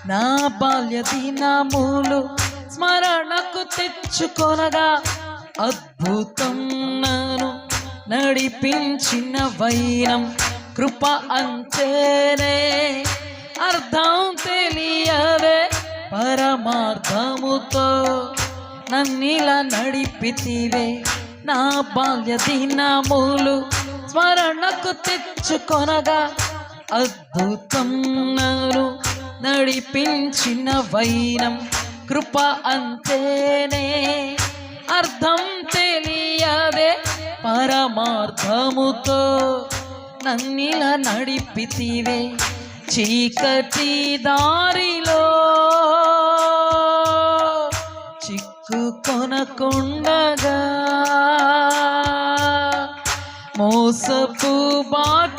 నా బాల్య దినములు స్మరణకు తెచ్చుకొనగా అద్భుతం నన్ను నడిపించిన వైనం కృప అంతేనే. అర్థం తెలియదే పరమార్థముతో నన్నిలా నడిపితివే. నా బాల్య దినములు స్మరణకు తెచ్చుకొనగా అద్భుతం నన్ను నడిపించిన వైనం కృప అంతేనే. అర్థం తెలియదే పరమార్థముతో నన్నిలా నడిపితివే. చీకటి దారిలో చిక్కుకొనకుండగా మోసపు బాట